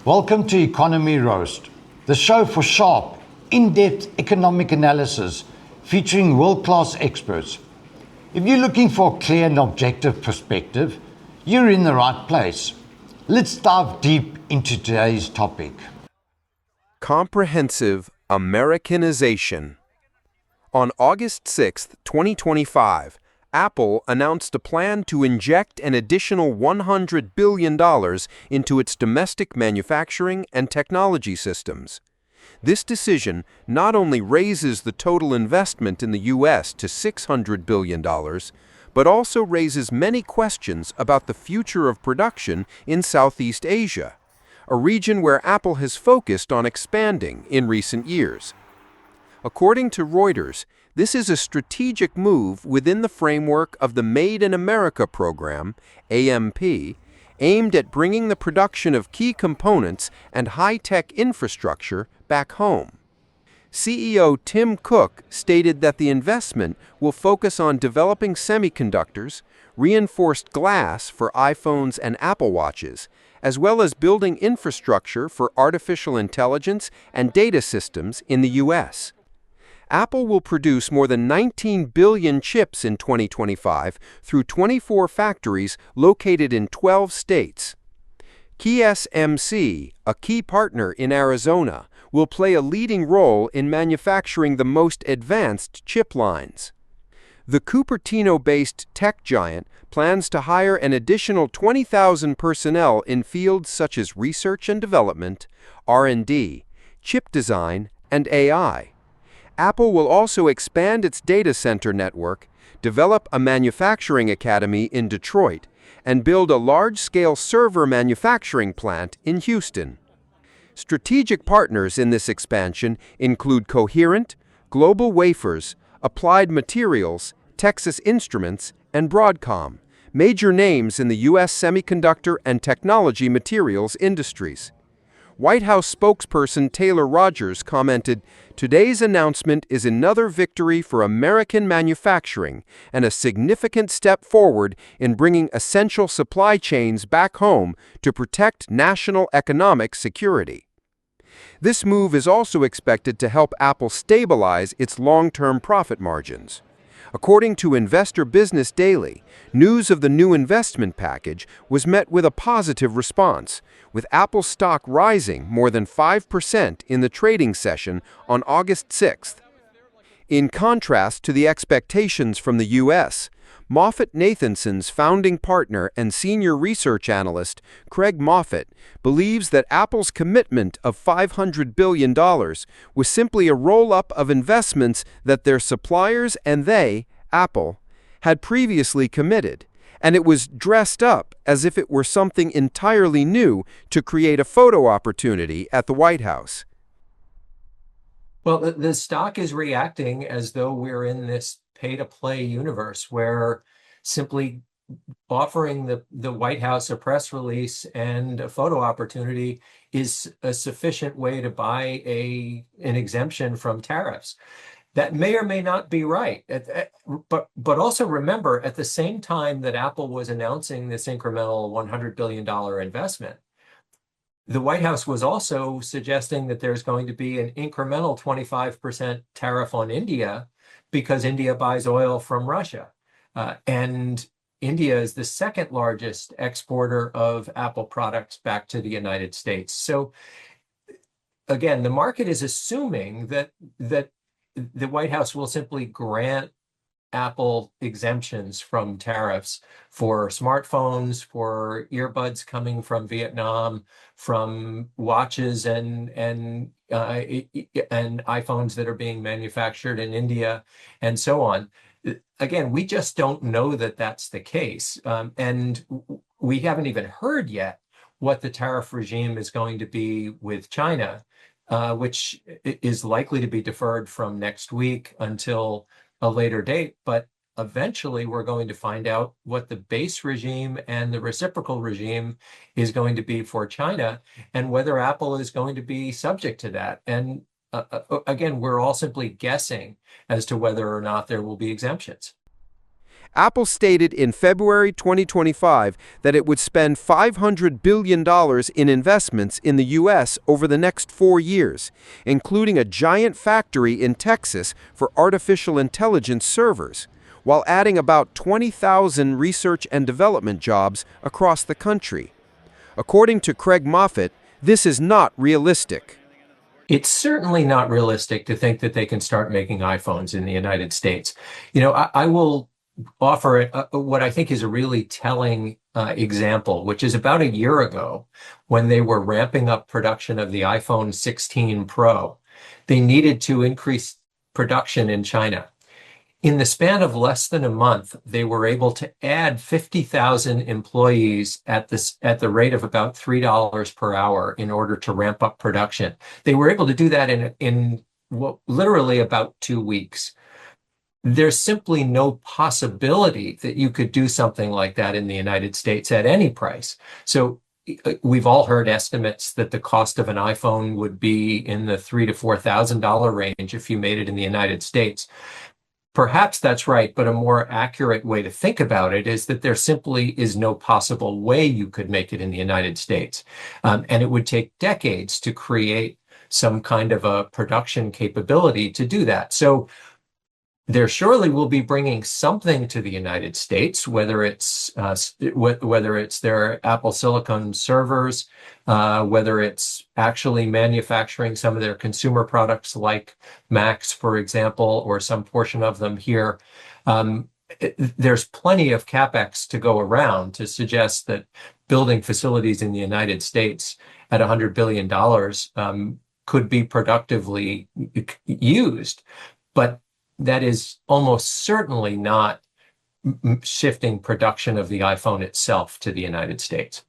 Welcome to Economy Roast, the show for sharp, in-depth economic analysis featuring world-class experts. If you're looking for a clear and objective perspective, you're in the right place. Let's dive deep into today's topic. Comprehensive Americanization. On August 6, 2025, Apple announced a plan to inject an additional $100 billion into its domestic manufacturing and technology systems. This decision not only raises the total investment in the U.S. to $600 billion, but also raises many questions about the future of production in Southeast Asia, a region where Apple has focused on expanding in recent years. According to Reuters, this is a strategic move within the framework of the Made in America program, AMP, aimed at bringing the production of key components and high-tech infrastructure back home. CEO Tim Cook stated that the investment will focus on developing semiconductors, reinforced glass for iPhones and Apple Watches, as well as building infrastructure for artificial intelligence and data systems in the U.S. Apple will produce more than 19 billion chips in 2025 through 24 factories located in 12 states. TSMC, a key partner in Arizona, will play a leading role in manufacturing the most advanced chip lines. The Cupertino-based tech giant plans to hire an additional 20,000 personnel in fields such as research and development, R&D, chip design, and AI. Apple will also expand its data center network, develop a manufacturing academy in Detroit, and build a large-scale server manufacturing plant in Houston. Strategic partners in this expansion include Coherent, Global Wafers, Applied Materials, Texas Instruments, and Broadcom, major names in the U.S. semiconductor and technology materials industries. White House spokesperson Taylor Rogers commented, "Today's announcement is another victory for American manufacturing and a significant step forward in bringing essential supply chains back home to protect national economic security." This move is also expected to help Apple stabilize its long-term profit margins. According to Investor Business Daily, news of the new investment package was met with a positive response, with Apple stock rising more than 5% in the trading session on August 6th. In contrast to the expectations from the U.S., MoffettNathanson's founding partner and senior research analyst, Craig Moffett, believes that Apple's commitment of $500 billion was simply a roll-up of investments that their suppliers and they, Apple, had previously committed, and it was dressed up as if it were something entirely new to create a photo opportunity at the White House. Well, the stock is reacting as though we're in this pay-to-play universe where simply offering the White House a press release and a photo opportunity is a sufficient way to buy an exemption from tariffs. That may or may not be right. But also remember, at the same time that Apple was announcing this incremental $100 billion investment, the White House was also suggesting that there's going to be an incremental 25% tariff on India because India buys oil from Russia. And India is the second largest exporter of Apple products back to the United States. So again, the market is assuming that the White House will simply grant Apple exemptions from tariffs for smartphones, for earbuds coming from Vietnam, from watches and iPhones that are being manufactured in India, and so on. Again, we just don't know that that's the case, and we haven't even heard yet what the tariff regime is going to be with China, which is likely to be deferred from next week until a later date, but eventually we're going to find out what the base regime and the reciprocal regime is going to be for China and whether Apple is going to be subject to that. And again, we're all simply guessing as to whether or not there will be exemptions. Apple stated in February 2025 that it would spend $500 billion in investments in the U.S. over the next 4 years, including a giant factory in Texas for artificial intelligence servers, while adding about 20,000 research and development jobs across the country. According to Craig Moffett, this is not realistic. It's certainly not realistic to think that they can start making iPhones in the United States. I will offer what I think is a really telling example, which is about a year ago when they were ramping up production of the iPhone 16 Pro. They needed to increase production in China. In the span of less than a month, they were able to add 50,000 employees at the rate of about $3 per hour in order to ramp up production. They were able to do that in literally about 2 weeks. There's simply no possibility that you could do something like that in the United States at any price. So we've all heard estimates that the cost of an iPhone would be in the $3,000 to $4,000 range if you made it in the United States. Perhaps that's right, but a more accurate way to think about it is that there simply is no possible way you could make it in the United States. And it would take decades to create some kind of a production capability to do that. So there surely will be bringing something to the United States, whether it's their Apple Silicon servers, whether it's actually manufacturing some of their consumer products like Macs, for example, or some portion of them here. There's plenty of CapEx to go around to suggest that building facilities in the United States at $100 billion could be productively used. But that is almost certainly not shifting production of the iPhone itself to the United States.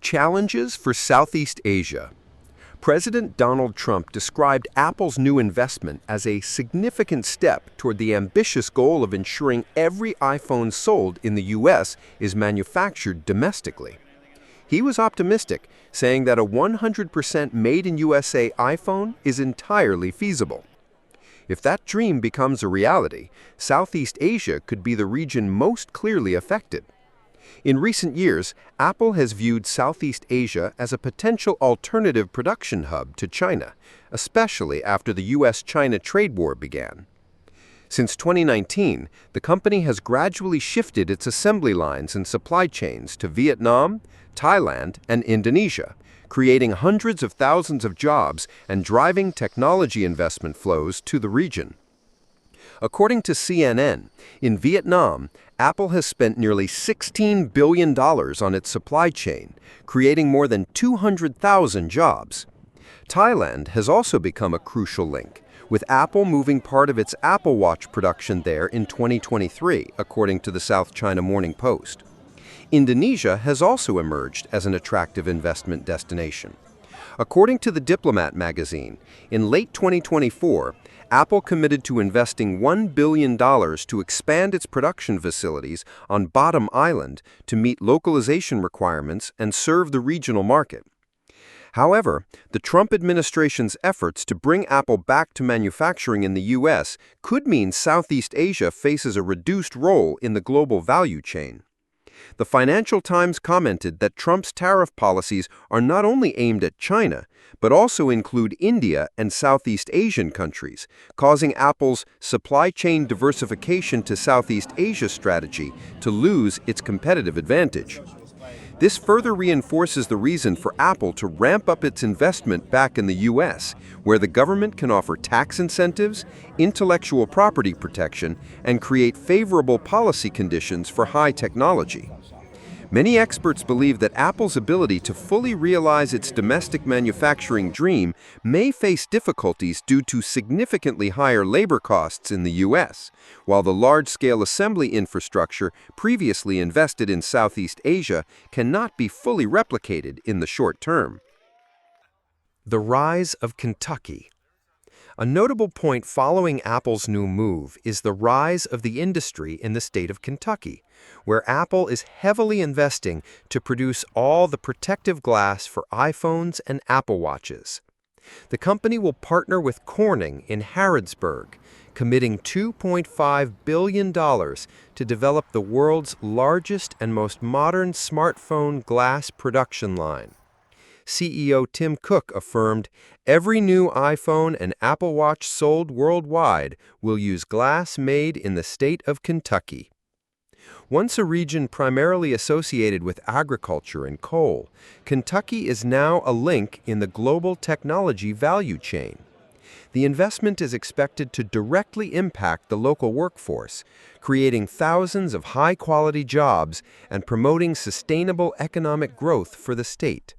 Challenges for Southeast Asia. President Donald Trump described Apple's new investment as a significant step toward the ambitious goal of ensuring every iPhone sold in the U.S. is manufactured domestically. He was optimistic, saying that a 100% made-in-USA iPhone is entirely feasible. If that dream becomes a reality, Southeast Asia could be the region most clearly affected. In recent years, Apple has viewed Southeast Asia as a potential alternative production hub to China, especially after the U.S.-China trade war began. Since 2019, the company has gradually shifted its assembly lines and supply chains to Vietnam, Thailand, and Indonesia, creating hundreds of thousands of jobs and driving technology investment flows to the region. According to CNN, in Vietnam, Apple has spent nearly $16 billion on its supply chain, creating more than 200,000 jobs. Thailand has also become a crucial link, with Apple moving part of its Apple Watch production there in 2023, according to the South China Morning Post. Indonesia has also emerged as an attractive investment destination. According to The Diplomat magazine, in late 2024, Apple committed to investing $1 billion to expand its production facilities on Bottom Island to meet localization requirements and serve the regional market. However, the Trump administration's efforts to bring Apple back to manufacturing in the U.S. could mean Southeast Asia faces a reduced role in the global value chain. The Financial Times commented that Trump's tariff policies are not only aimed at China, but also include India and Southeast Asian countries, causing Apple's supply chain diversification to Southeast Asia strategy to lose its competitive advantage. This further reinforces the reason for Apple to ramp up its investment back in the U.S., where the government can offer tax incentives, intellectual property protection, and create favorable policy conditions for high technology. Many experts believe that Apple's ability to fully realize its domestic manufacturing dream may face difficulties due to significantly higher labor costs in the U.S., while the large-scale assembly infrastructure previously invested in Southeast Asia cannot be fully replicated in the short term. The rise of Kentucky. A notable point following Apple's new move is the rise of the industry in the state of Kentucky, where Apple is heavily investing to produce all the protective glass for iPhones and Apple Watches. The company will partner with Corning in Harrodsburg, committing $2.5 billion to develop the world's largest and most modern smartphone glass production line. CEO Tim Cook affirmed, "Every new iPhone and Apple Watch sold worldwide will use glass made in the state of Kentucky." Once a region primarily associated with agriculture and coal, Kentucky is now a link in the global technology value chain. The investment is expected to directly impact the local workforce, creating thousands of high-quality jobs and promoting sustainable economic growth for the state.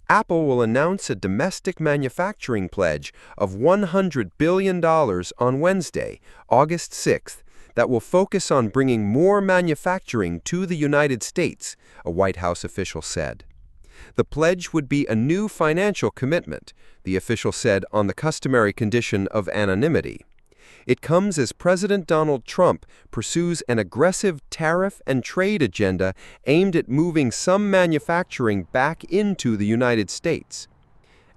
Apple will announce a domestic manufacturing pledge of $100 billion on Wednesday, August 6th, that will focus on bringing more manufacturing to the United States, a White House official said. The pledge would be a new financial commitment, the official said, on the customary condition of anonymity. It comes as President Donald Trump pursues an aggressive tariff and trade agenda aimed at moving some manufacturing back into the United States.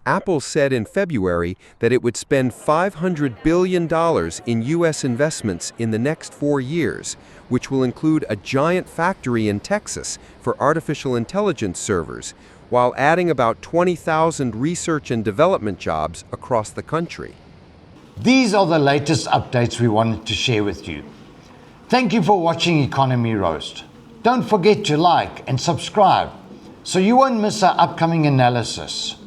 Apple said in February that it would spend $500 billion in U.S. investments in the next 4 years, which will include a giant factory in Texas for artificial intelligence servers, while adding about 20,000 research and development jobs across the country. These are the latest updates we wanted to share with you. Thank you for watching Economy Roast. Don't forget to like and subscribe so you won't miss our upcoming analysis.